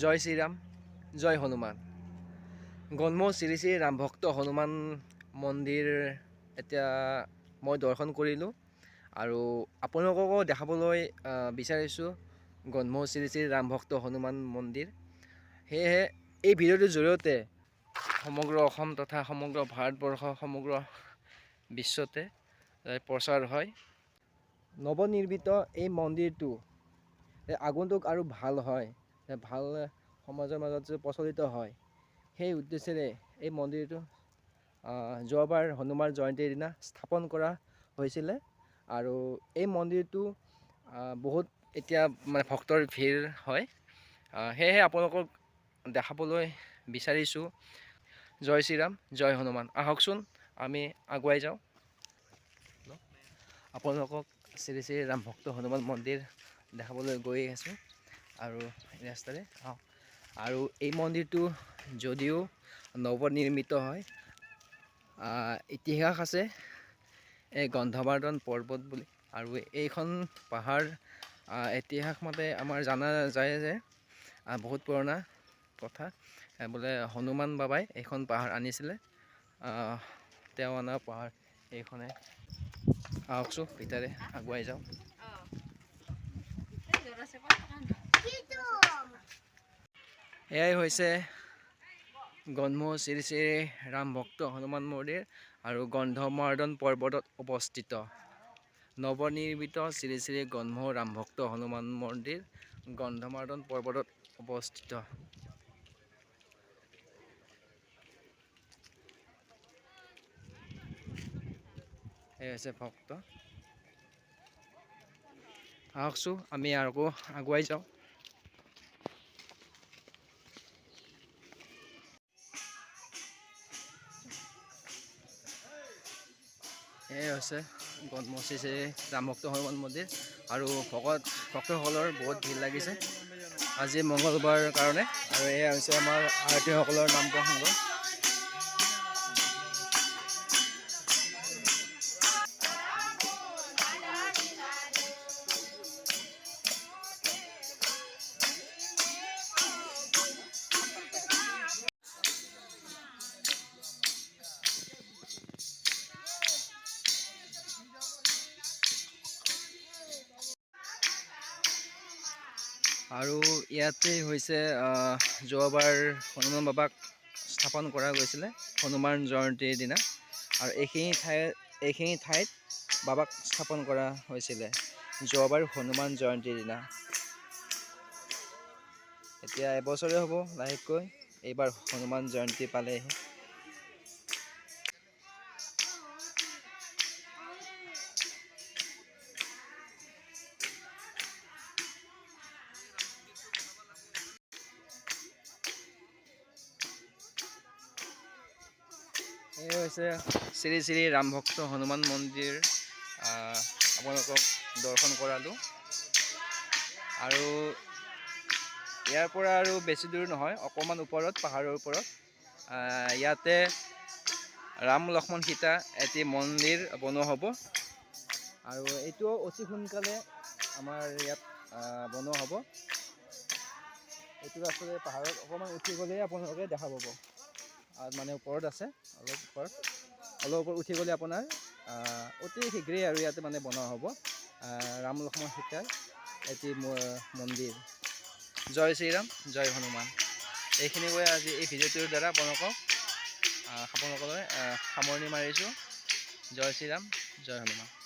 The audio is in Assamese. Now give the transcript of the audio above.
জয় শ্ৰীৰাম, জয় হনুমান। গন্ম শ্ৰী শ্ৰী ৰাম ভক্ত হনুমান মন্দিৰ এতিয়া মই দৰ্শন কৰিলোঁ আৰু আপোনালোককো দেখাবলৈ বিচাৰিছোঁ গন্ম শ্ৰী শ্ৰী ৰাম ভক্ত হনুমান মন্দিৰ। সেয়েহে এই ভিডিঅ'টোৰ জৰিয়তে সমগ্ৰ অসম তথা সমগ্ৰ ভাৰতবৰ্ষ সমগ্ৰ বিশ্বতে প্ৰচাৰ হয়। নৱনিৰ্মিত এই মন্দিৰটো আগন্তুক আৰু ভাল হয়, ভাল সমাজৰ মাজত যে প্ৰচলিত হয়, সেই উদ্দেশ্যেৰে এই মন্দিৰটো যোৱাবাৰ হনুমান জয়ন্তীৰ দিনা স্থাপন কৰা হৈছিলে আৰু এই মন্দিৰটো বহুত এতিয়া মানে ভক্তৰ ভিৰ হয়। সেয়েহে আপোনালোকক দেখাবলৈ বিচাৰিছোঁ। জয় শ্ৰীৰাম, জয় হনুমান। আহকচোন আমি আগুৱাই যাওঁ। আপোনালোকক শ্ৰী শ্ৰী ৰাম ভক্ত হনুমান মন্দিৰ দেখাবলৈ গৈ আছোঁ আৰু ৰাস্তাৰে আৰু এই মন্দিৰটো যদিও নৱনিৰ্মিত হয়, ইতিহাস আছে এই গন্ধমাৰ্দন পৰ্বত বুলি। আৰু এইখন পাহাৰ ইতিহাস মতে আমাৰ জানা যায় যে বহুত পুৰণা কথা, বোলে হনুমান বাবাই এইখন পাহাৰ আনিছিলে। তেওঁ অনা পাহাৰ এইখনে। আহকচোন ভিতৰে আগুৱাই যাওঁ। এয়াই হৈছে গন্ম শ্ৰী শ্ৰী ৰাম ভক্ত হনুমান মন্দিৰ আৰু গন্ধমাৰ্দন পৰ্বতত অৱস্থিত নৱনিৰ্মিত শ্ৰী শ্ৰী গন্ম ৰাম ভক্ত হনুমান মন্দিৰ গন্ধমাৰ্দন পৰ্বতত অৱস্থিত। এই হৈছে ভক্ত। আহকচোন আমি আকৌ আগুৱাই যাওঁ। এই হৈছে গন্ম শ্ৰী শ্ৰী ৰাম ভক্ত হনুমান মন্দিৰ আৰু ভক্তসকলৰ বহুত ভিৰ লাগিছে আজি মঙলবাৰ কাৰণে। আৰু এয়া হৈছে আমাৰ আৰতীসকলৰ নাম প্ৰসংগ। আৰু ইয়াতে হৈছে যোৱাবাৰ হনুমান বাবাক স্থাপন কৰা গৈছিলে হনুমান জয়ন্তীৰ দিনা। আৰু এইখিনি ঠাইত বাবাক স্থাপন কৰা হৈছিলে যোৱাবাৰ হনুমান জয়ন্তীৰ দিনা। এতিয়া এবছৰে হ'ব লাহেকৈ, এইবাৰ হনুমান জয়ন্তী পালেহি। এই হৈছে শ্ৰী শ্ৰী ৰাম ভক্ত হনুমান মন্দিৰ। আপোনালোকক দৰ্শন কৰালোঁ আৰু ইয়াৰ পৰা আৰু বেছি দূৰ নহয়, অকণমান ওপৰত পাহাৰৰ ওপৰত ইয়াতে ৰাম লক্ষ্মণ সীতা এটি মন্দিৰ বনোৱা হ'ব আৰু এইটো অতি সোনকালে আমাৰ ইয়াত বনোৱা হ'ব। এইটো আচলতে পাহাৰত অকণমান উঠি গ'লেই আপোনালোকে দেখা পাব। মানে ওপৰত আছে, অলপ ওপৰত উঠি গ'লে আপোনাৰ অতি শীঘ্ৰেই আৰু ইয়াতে মানে বনোৱা হ'ব ৰাম লক্ষ্মণ সীতাৰ এটি মন্দিৰ। জয় শ্ৰীৰাম, জয় হনুমান। এইখিনি কৈ আজি এই ভিডিঅ'টোৰ দ্বাৰা আপোনালোকলৈ সামৰণি মাৰিছোঁ। জয় শ্ৰীৰাম, জয় হনুমান।